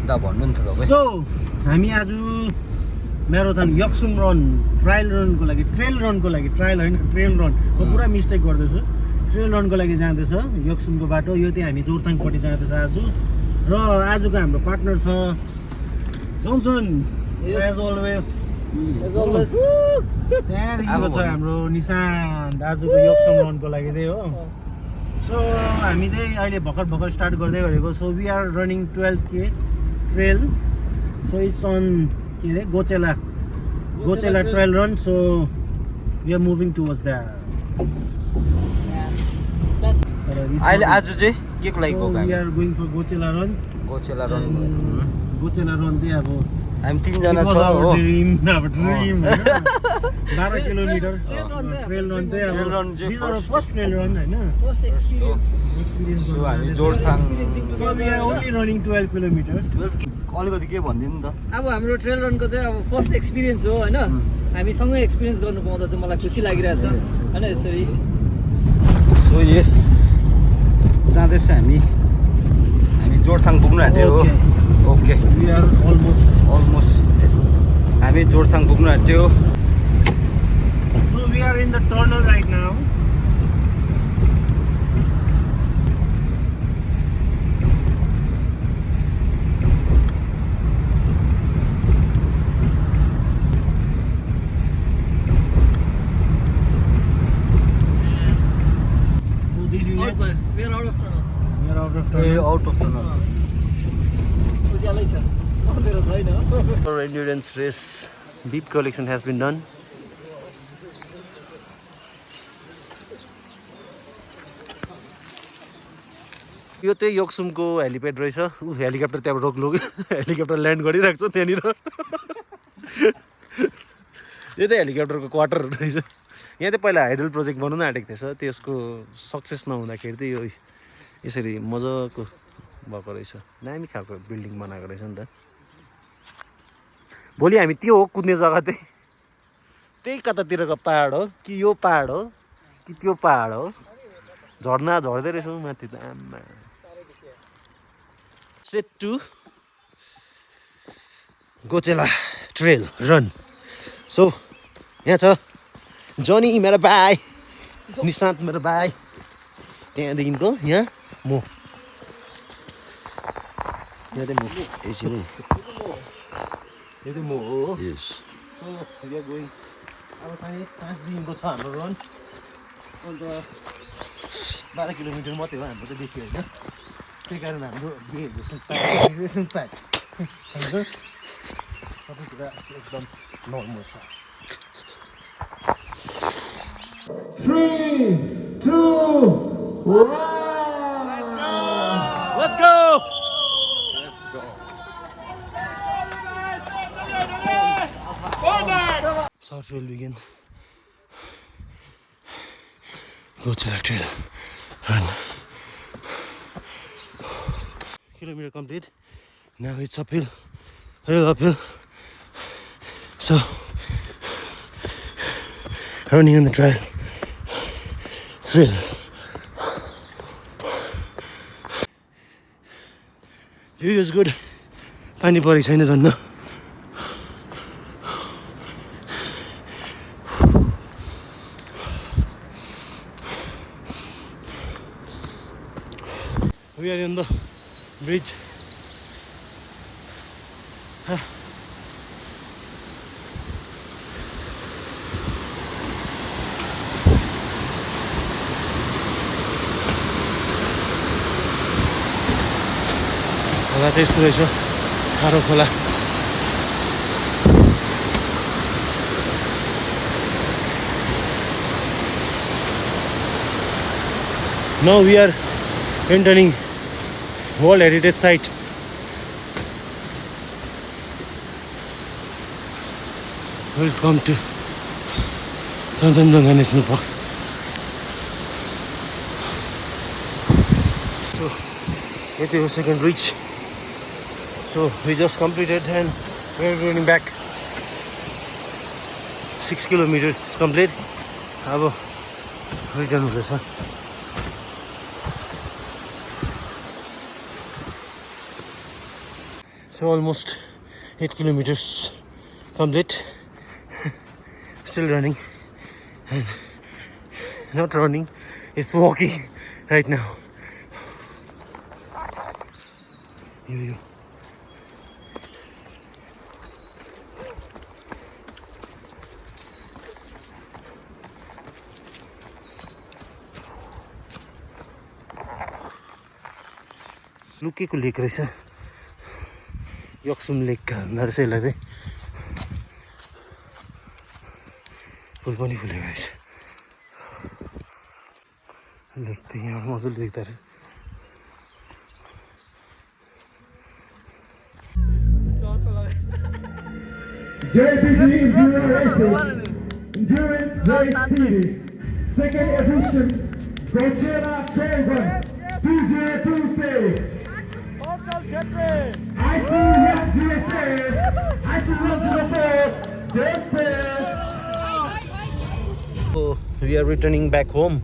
दा भन्नु नि त तपाईँ। सो हामी आज म्याराथन यक्सुम रन ट्रायल रनको लागि ट्रेल होइन ट्रेल रन म पुरा मिस्टेक गर्दैछु। ट्रेल रनको लागि जाँदैछ यक्सुमको बाटो। यो चाहिँ हामी जोरथाङपट्टि जाँदैछ आज। र आजको हाम्रो पार्टनर छ जोन्सन एज अलवेज। त्यहाँदेखिको छ हाम्रो निशान्त आजको यक्सुम रनको लागि चाहिँ हो। सो हामी चाहिँ अहिले भर्खर स्टार्ट गर्दै गरेको। So we are running 12K trail. So it's an के अरे Goechala trail run. So we are moving towards that. अहिले आज चाहिँ के को लागि गएको we are going for Goechala run. Goechala run चाहिँ अब हामी 3 जना छ हो। ड्रिम 12 किलोमिटर ट्रेल रन चाहिँ अब फर्स्ट ट्रेल रन हैन। सो हामी Jorethang so we are only running 12 kilometre. अलिकति के भनिदिनु नि त। अब हाम्रो ट्रेल रनको चाहिँ अब फर्स्ट एक्सपिरियन्स हो होइन। हामी सँगै एक्सपिरियन्स गर्नु पाउँदा चाहिँ मलाई खुसी लागिरहेछ होइन यसरी। सो यस जाँदैछ हामी जोरथाङ पुग्नु आँट्यो हो। ओके वी आर अलमोस्ट हामी जोरथाङ पुग्नु आँट्यो। So we are in the tunnel right now. We are out of tunnel. Out of tunnel. उज्यालै छ अँधेरो छैन। Our endurance race beep collection has been done. यो चाहिँ योक्सुमको हेलिप्याड रहेछ। ऊ हेलिकप्टर त्यहाँबाट रोक्लो कि हेलिकप्टर ल्यान्ड गरिरहेको छ त्यहाँनिर। यो चाहिँ हेलिकप्टरको क्वार्टर रहेछ। यहाँ चाहिँ पहिला हाइडल प्रोजेक्ट बनाउन आँटेको थिएछ। त्यसको सक्सेस नहुँदाखेरि चाहिँ यो यसरी मजाको भएको रहेछ। दामी खालको बिल्डिङ बनाएको रहेछ नि त। भोलि हामी त्यो हो कुद्ने जग्गा चाहिँ त्यही कतातिरको पहाड हो कि यो पहाड हो कि त्यो पहाड हो। झर्ना झर्दै रहेछौँ माथि त आम्मा। Set to Goechala trail run. So यहाँ छ जनी मेरो भाइ, निशान्त मेरो भाइ, त्यहाँदेखिको यहाँ म, यहाँ चाहिँ म एकछिन यो चाहिँ म हो। Yes so we are going. अब चाहिँ 5 दिनको छ हाम्रो रन। अन्त 12 किलोमिटर मात्रै हो हाम्रो चाहिँ, बेसी होइन। त्यही कारण हाम्रो डिहाइड्रेसन प्याक हाम्रो सबै कुरा एकदम नर्मल छ। 3, 2, 1 Let's go! Short trail begin. Gochela trail run. Kilometer complete. Now it's uphill, uphill. So running on the trail. View is good. पानी परेको छैन झन्। We are on the bridge. खोला चाहिँ यस्तो रहेछ, खारो खोला। Now we are entering World Heritage Site. Welcome to Kanchenjunga National Park. So, it is second reach. So we just completed and we're going back. 6 kilometers complete. अब return हुँदैछ। So almost 8 kilometers complete. Still running. And not running, it's walking right now. Yo. लुकेको लेक रहेछ यक्सुम लेक भन्दो रहेछ यसलाई चाहिँ फुल पनि फुलेको रहेछ लेक त यहाँ मजाले देख्दा रहेछ JBG Endurance Race Series, second edition, Coachella Trail Run 2026. I see 104. I see 104. This is. So we are returning back home.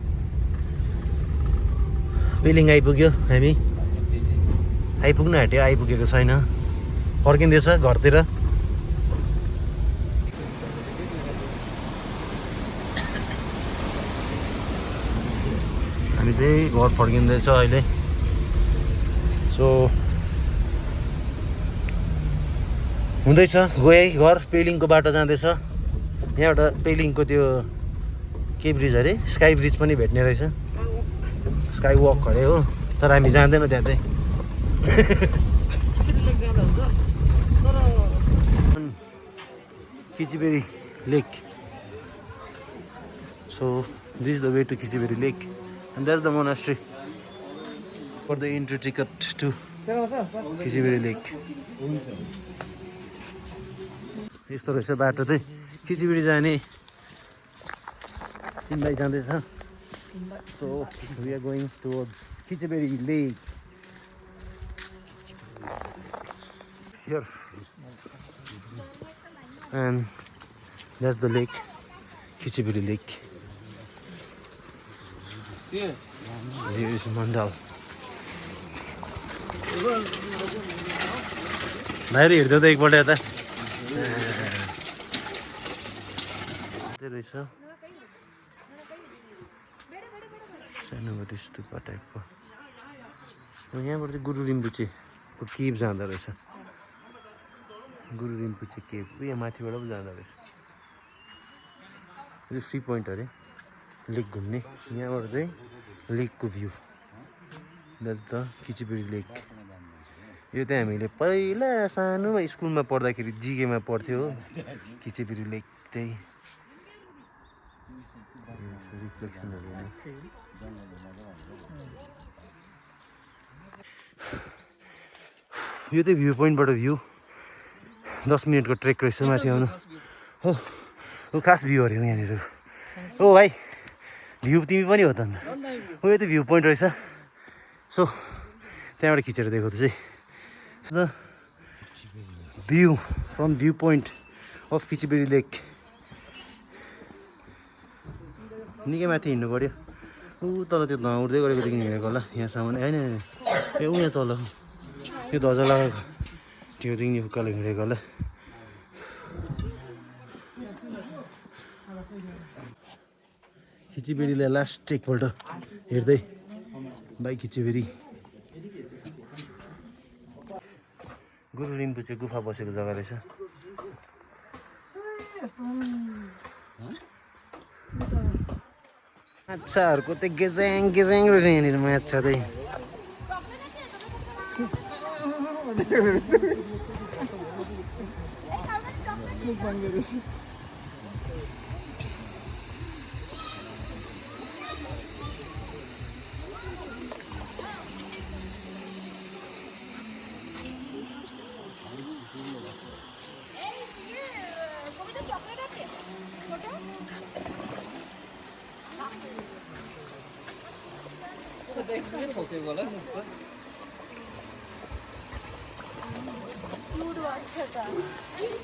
Pelling आइपुग्यो हामी आइपुग्न आँट्यो आइपुगेको छैन फर्किँदैछ घरतिर हामी चाहिँ घर फर्किँदैछ अहिले सो हुँदैछ गए घर पेलिङको बाटो जाँदैछ यहाँबाट पेलिङको त्यो के ब्रिज अरे स्काई ब्रिज पनि भेट्ने रहेछ स्काई वक अरे हो तर हामी जाँदैनौँ त्यहाँ चाहिँ Khecheopalri lake so this is the way to Khecheopalri lake and that's the monastery for the entry ticket to Khecheopalri lake यस्तो रहेछ बाटो चाहिँ किचिबेरी जाने तिनलाई जाँदैछ so we are going towards किचिबेरी lake here and that's the lake किचिबेरी lake here is Mandal बाहिर हिँड्दै त एकपल्ट यता रहेछ सानोबटे स्तुपा टाइपको यहाँबाट चाहिँ गुरु रिम्पुचेको केभ जाँदो रहेछ गुरु रिम्पुचे केभ यहाँ माथिबाट पो जाँदो रहेछ यो सी पोइन्ट अरे लेक घुम्ने यहाँबाट चाहिँ लेकको भ्यू द्याट्स द किचिबेरी लेक यो चाहिँ हामीले पहिला सानोमा स्कुलमा पढ्दाखेरि जिकेमा पढ्थ्यो हो किचिबेरी लेक चाहिँ रिफ्लेक्सनहरू यो चाहिँ भ्यू पोइन्टबाट भ्यू 10 मिनटको ट्रेक रहेछ माथि आउनु हो खास भ्यू अरे यहाँनिर ओ भाइ भ्यू तिमी पनि हो त अन्त हो यो त भ्यू पोइन्ट रहेछ सो त्यहाँबाट खिचेर देखाउँछु चाहिँ the view from view point of Khecheopalri lake निकै माथि हिँड्नु पऱ्यो ऊ तल त्यो उड्दै गरेकोदेखि हिँडेको होला यहाँसम्म होइन ए ऊ यहाँ तल त्यो ध्वजा लगाएको त्योदेखि उकालो हिँडेको होला किचिबेरीलाई लास्ट एकपल्ट हेर्दै बाई किचिबेरी गुरु रिम्पुचे गुफा बसेको जग्गा रहेछ माछाहरूको त गेजाङ गेजाङ रहेछ यहाँनिर माछा चाहिँ Food